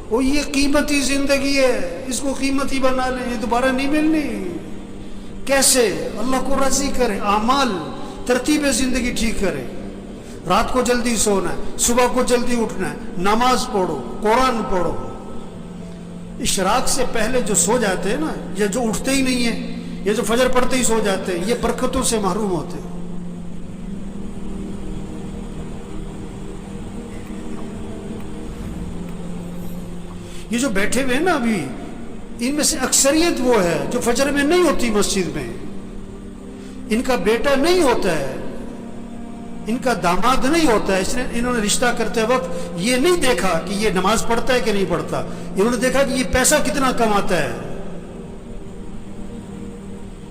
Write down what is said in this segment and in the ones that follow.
وہ یہ قیمتی زندگی ہے، اس کو قیمتی بنا لیں، یہ دوبارہ نہیں ملنی۔ کیسے؟ اللہ کو راضی کرے، اعمال ترتیب زندگی ٹھیک کرے۔ رات کو جلدی سونا ہے، صبح کو جلدی اٹھنا ہے، نماز پڑھو، قرآن پڑھو۔ اشراق سے پہلے جو سو جاتے ہیں نا، یا جو اٹھتے ہی نہیں ہیں، یہ جو فجر پڑھتے ہی سو جاتے ہیں، یہ برکتوں سے محروم ہوتے ہیں۔ یہ جو بیٹھے ہوئے ہیں نا ابھی، ان میں سے اکثریت وہ ہے جو فجر میں نہیں ہوتی مسجد میں، ان کا بیٹا نہیں ہوتا ہے، ان کا داماد نہیں ہوتا ہے، اس نے انہوں نے رشتہ کرتے وقت یہ نہیں دیکھا کہ یہ نماز پڑھتا ہے کہ نہیں پڑھتا، انہوں نے دیکھا کہ یہ پیسہ کتنا کماتا ہے۔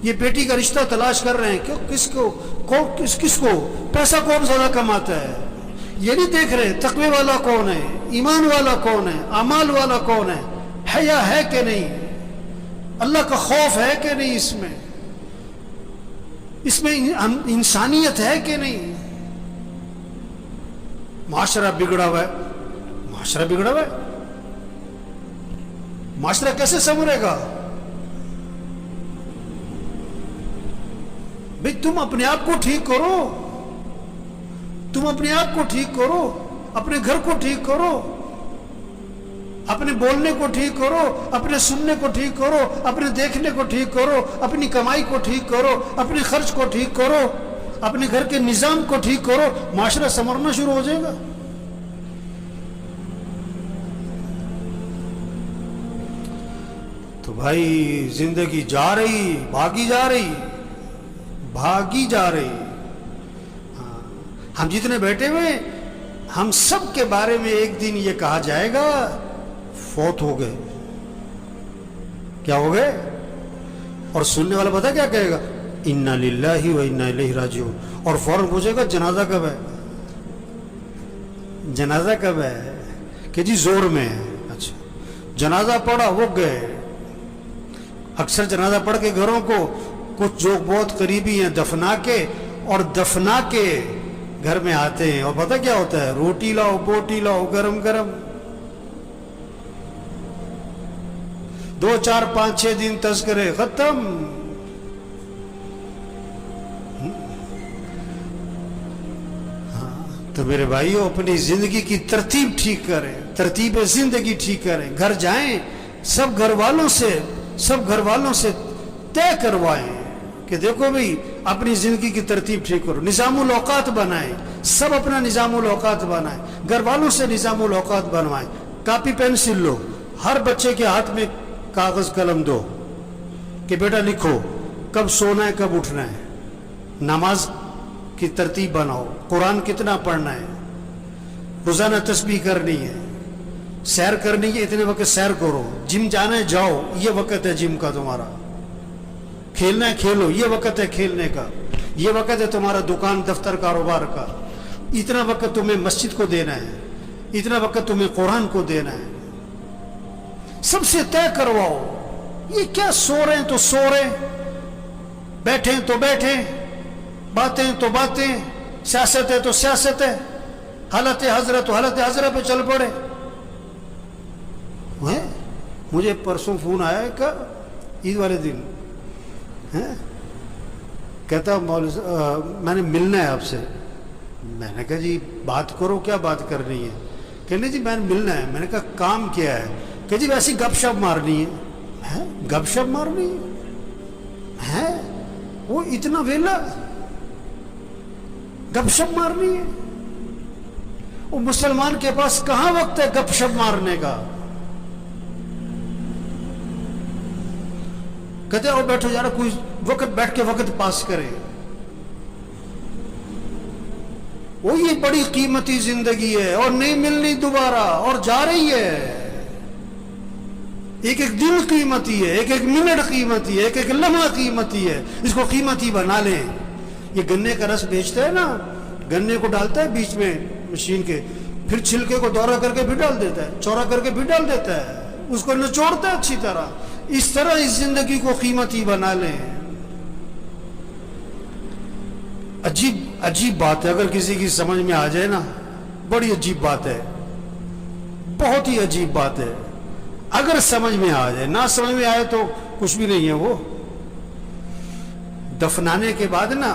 یہ بیٹی کا رشتہ تلاش کر رہے ہیں کہ کس کو پیسہ کون زیادہ کماتا ہے، یہ نہیں دیکھ رہے تقوی والا کون ہے، ایمان والا کون ہے، اعمال والا کون ہے، حیا ہے کہ نہیں، اللہ کا خوف ہے کہ نہیں، اس میں انسانیت ہے کہ نہیں۔ معاشرہ بگڑا ہوا ہے، معاشرہ بگڑا ہوا ہے، معاشرہ کیسے سنورے گا؟ بھئی تم اپنے آپ کو ٹھیک کرو، تم اپنے آپ کو ٹھیک کرو، اپنے گھر کو ٹھیک کرو، اپنے بولنے کو ٹھیک کرو، اپنے سننے کو ٹھیک کرو، اپنے دیکھنے کو ٹھیک کرو، اپنی کمائی کو ٹھیک کرو، اپنے خرچ کو ٹھیک کرو، اپنے گھر کے نظام کو ٹھیک کرو، معاشرہ سنورنا شروع ہو جائے گا۔ تو بھائی زندگی جا رہی، بھاگی جا رہی، بھاگی جا رہی۔ ہم جتنے بیٹھے ہوئے، ہم سب کے بارے میں ایک دن یہ کہا جائے گا فوت ہو گئے۔ کیا ہو گئے؟ اور سننے والا پتہ کیا کہے گا؟ انا للہ و انا الیہ راجعون، اور فوراً پوچھے گا جنازہ کب ہے، جنازہ کب ہے، کہ جی زور میں ہے۔ اچھا جنازہ پڑھا، وہ گئے۔ اکثر جنازہ پڑھ کے گھروں کو کچھ جو بہت قریبی ہیں دفنا کے، اور دفنا کے گھر میں آتے ہیں، اور پتہ کیا ہوتا ہے؟ روٹی لاؤ، بوٹی لاؤ، گرم گرم، 2 4 5 6 دن تذکرے ختم۔ تو میرے بھائیوں، اپنی زندگی کی ترتیب ٹھیک کریں، ترتیب زندگی ٹھیک کریں۔ گھر جائیں، سب گھر والوں سے طے کروائیں کہ دیکھو بھئی اپنی زندگی کی ترتیب ٹھیک کرو، نظام الاوقات بنائیں، سب اپنا نظام الاوقات بنائیں، گھر والوں سے نظام الاوقات بنوائیں۔ کاپی پینسل لو، ہر بچے کے ہاتھ میں کاغذ قلم دو کہ بیٹا لکھو کب سونا ہے، کب اٹھنا ہے، نماز کی ترتیب بناؤ، قرآن کتنا پڑھنا ہے، روزانہ تسبیح کرنی ہے، سیر کرنی ہے، اتنے وقت سیر کرو، جم جانا ہے جاؤ، یہ وقت ہے جم کا تمہارا، کھیلنا ہے کھیلو، یہ وقت ہے کھیلنے کا، یہ وقت ہے تمہارا دکان دفتر کاروبار کا، اتنا وقت تمہیں مسجد کو دینا ہے، اتنا وقت تمہیں قرآن کو دینا ہے۔ سب سے طے کرواؤ۔ یہ کیا سو رہے ہیں تو سو رہے، بیٹھے ہیں تو بیٹھے، باتیں تو باتیں، سیاست ہے تو سیاست ہے، حالت حضرت تو حالت حضرت پہ چل پڑے۔ مجھے پرسوں فون آیا کہ عید والے دن کہتا میں نے ملنا ہے آپ سے۔ میں نے کہا جی بات کرو، کیا بات کرنی ہے؟ کہنے جی میں نے ملنا ہے۔ میں نے کہا کام کیا ہے؟ کہ جی ویسی گپ شپ مارنی ہے۔ گپ شپ مارنی ہے؟ وہ اتنا ویلا گپ شپ مارنی ہے؟ وہ مسلمان کے پاس کہاں وقت ہے گپ شپ مارنے کا؟ کہتے ہیں اور بیٹھو یار، کوئی وقت بیٹھ کے وقت پاس کرے۔ وہ یہ بڑی قیمتی زندگی ہے اور نہیں ملنی دوبارہ، اور جا رہی ہے۔ ایک ایک دن قیمتی ہے، ایک ایک منٹ قیمتی ہے، ایک ایک لمحہ قیمتی ہے۔ اس کو قیمتی بنا لیں۔ یہ گنے کا رس بیچتا ہے نا، گنے کو ڈالتا ہے بیچ میں مشین کے، پھر چھلکے کو دورہ کر کے بھی ڈال دیتا ہے، چورا کر کے بھی ڈال دیتا ہے، اس کو نچوڑتا ہے اچھی طرح۔ اس طرح اس زندگی کو قیمتی بنا لیں۔ عجیب بات ہے، اگر کسی کی سمجھ میں آ جائے نا، بڑی عجیب بات ہے، بہت ہی عجیب بات ہے۔ اگر سمجھ میں آ جائے، نہ سمجھ میں آئے تو کچھ بھی نہیں ہے وہ. دفنانے کے بعد نا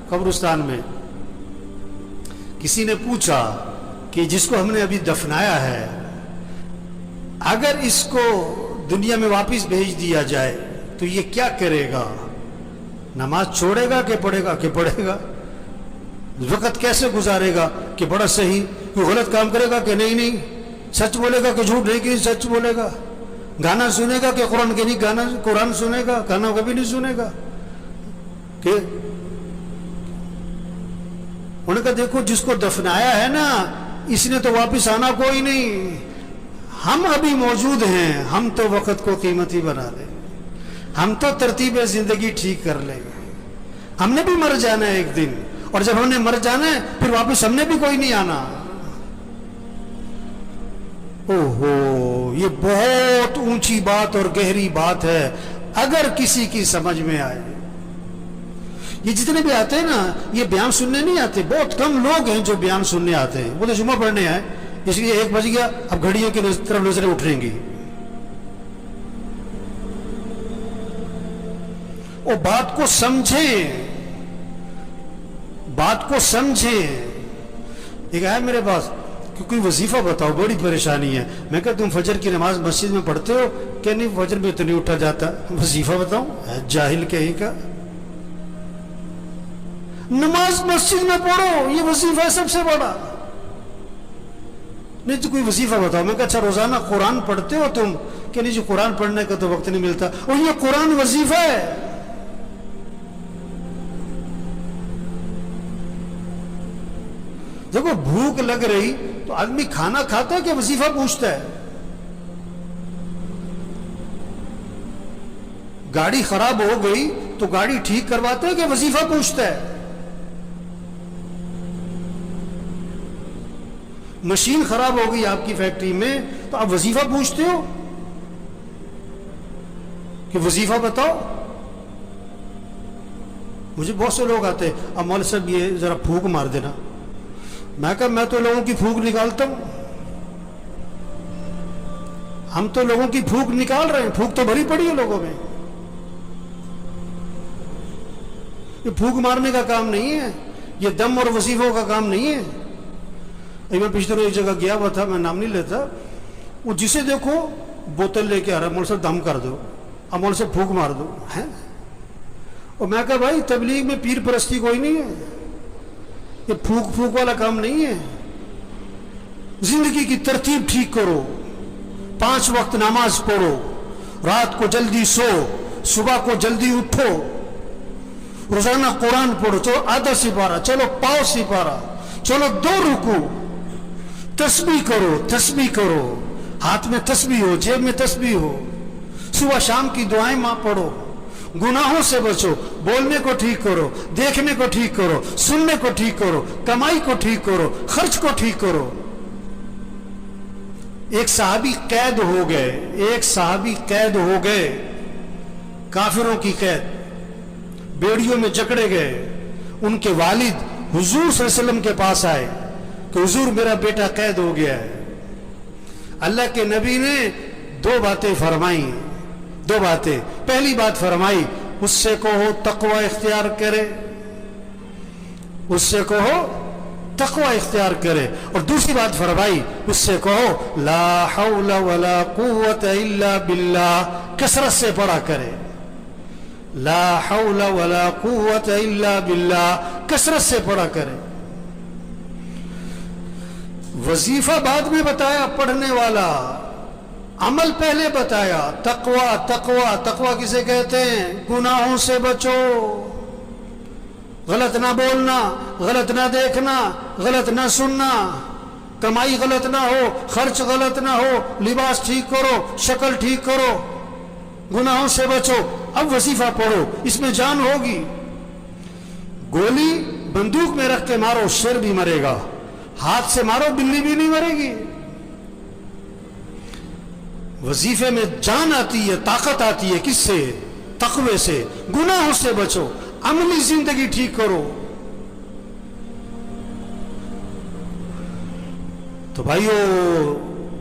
قبرستان میں کسی نے پوچھا کہ جس کو ہم نے ابھی دفنایا ہے اگر اس کو دنیا میں واپس بھیج دیا جائے تو یہ کیا کرے گا؟ نماز چھوڑے گا کہ پڑھے گا؟ کہ پڑھے گا. وقت کیسے گزارے گا؟ کہ بڑا صحیح. کوئی غلط کام کرے گا کہ نہیں سچ بولے گا کہ جھوٹ نہیں کہ سچ بولے گا. گانا سنے گا کہ قرآن کے نہیں گانا قرآن سنے گا؟ گانا کبھی نہیں سنے گا. کہ انہوں نے کہا دیکھو جس کو دفنایا ہے نا اس نے تو واپس آنا کوئی نہیں. ہم ابھی موجود ہیں، ہم تو وقت کو قیمتی بنا لیں، ہم تو ترتیب زندگی ٹھیک کر لیں گے. ہم نے بھی مر جانا ہے ایک دن، اور جب ہم نے مر جانا ہے پھر واپس ہم نے بھی کوئی نہیں آنا. اوہو، یہ بہت اونچی بات اور گہری بات ہے اگر کسی کی سمجھ میں آئے. یہ جتنے بھی آتے ہیں نا یہ بیان سننے نہیں آتے. بہت کم لوگ ہیں جو بیان سننے آتے ہیں. وہ تو جمعہ پڑھنے آئے، اس لیے 1 بج گیا، اب گھڑیوں کی طرف نظریں اٹھیں گی. وہ بات کو سمجھیں، بات کو سمجھیں. ایک آیا میرے پاس کہ کوئی وظیفہ بتاؤ، بڑی پریشانی ہے. میں کہا تم فجر کی نماز مسجد میں پڑھتے ہو؟ کہ نہیں فجر میں تو نہیں اٹھا جاتا. وظیفہ بتاؤں؟ جاہل کہیں کا. نماز مسجد میں پڑھو، یہ وظیفہ ہے سب سے بڑا. نہیں تو کوئی وظیفہ بتاؤ. میں کہا اچھا روزانہ قرآن پڑھتے ہو تم؟ کہ نہیں جی قرآن پڑھنے کا تو وقت نہیں ملتا. اور یہ قرآن وظیفہ ہے. دیکھو بھوک لگ رہی تو آدمی کھانا کھاتا ہے کہ وظیفہ پوچھتا ہے؟ گاڑی خراب ہو گئی تو گاڑی ٹھیک کرواتا ہے کہ وظیفہ پوچھتا ہے؟ مشین خراب ہو گئی آپ کی فیکٹری میں تو آپ وظیفہ پوچھتے ہو کہ وظیفہ بتاؤ؟ مجھے بہت سے لوگ آتے ہیں، اب مولوی صاحب یہ ذرا پھونک مار دینا. میں کہا میں تو لوگوں کی پھونک نکالتا ہوں. ہم تو لوگوں کی پھونک نکال رہے ہیں. پھونک تو بھری پڑی ہے لوگوں میں. یہ پھونک مارنے کا کام نہیں ہے، یہ دم اور وظیفوں کا کام نہیں ہے. میں پچھلے روز ایک جگہ گیا ہوا تھا، میں نام نہیں لیتا. وہ جسے دیکھو بوتل لے کے آ رہا ہے، مول صاحب دم کر دو، اب مول صاحب پھونک مار دو. اور میں کہا بھائی تبلیغ میں پیر پرستی کوئی نہیں ہے، یہ پھونک پھونک والا کام نہیں ہے. زندگی کی ترتیب ٹھیک کرو، 5 وقت نماز پڑھو، رات کو جلدی سو، صبح کو جلدی اٹھو، روزانہ قرآن پڑھو. چلو آدھا سپارہ، چلو پاؤ سپارہ، چلو 2 رکوع. تسبیح کرو، تسبیح کرو، ہاتھ میں تسبیح ہو، جیب میں تسبیح ہو. صبح شام کی دعائیں ماں پڑھو. گناہوں سے بچو، بولنے کو ٹھیک کرو، دیکھنے کو ٹھیک کرو، سننے کو ٹھیک کرو، کمائی کو ٹھیک کرو، خرچ کو ٹھیک کرو. ایک صحابی قید ہو گئے، ایک صحابی قید ہو گئے، کافروں کی قید، بیڑیوں میں جکڑے گئے. ان کے والد حضور صلی اللہ علیہ وسلم کے پاس آئے کہ حضور میرا بیٹا قید ہو گیا ہے. اللہ کے نبی نے 2 باتیں فرمائی، 2 باتیں. پہلی بات فرمائی اس سے کہو تقوی اختیار کرے، اس سے کہو تقوی اختیار کرے. اور دوسری بات فرمائی اس سے کہو لا حول ولا قوت الا باللہ، کثرت سے پڑھا کرے. لا حول ولا قوت الا باللہ، کثرت سے پڑھا کرے. وظیفہ بعد میں بتایا پڑھنے والا، عمل پہلے بتایا. تقوی تقوی تقوی کسے کہتے ہیں؟ گناہوں سے بچو، غلط نہ بولنا، غلط نہ دیکھنا، غلط نہ سننا، کمائی غلط نہ ہو، خرچ غلط نہ ہو، لباس ٹھیک کرو، شکل ٹھیک کرو، گناہوں سے بچو. اب وظیفہ پڑھو، اس میں جان ہوگی. گولی بندوق میں رکھ کے مارو شیر بھی مرے گا، ہاتھ سے مارو بلی بھی نہیں مرے گی. وظیفے میں جان آتی ہے، طاقت آتی ہے. کس سے؟ تقوی سے. گناہوں سے بچو، عملی زندگی ٹھیک کرو. تو بھائیو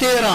13,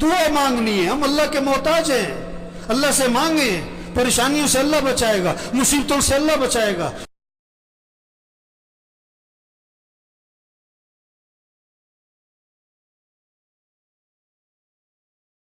دعا مانگنی ہے. ہم اللہ کے محتاج ہیں. اللہ سے مانگیں, پریشانیوں سے اللہ بچائے گا, مصیبتوں سے اللہ بچائے گا.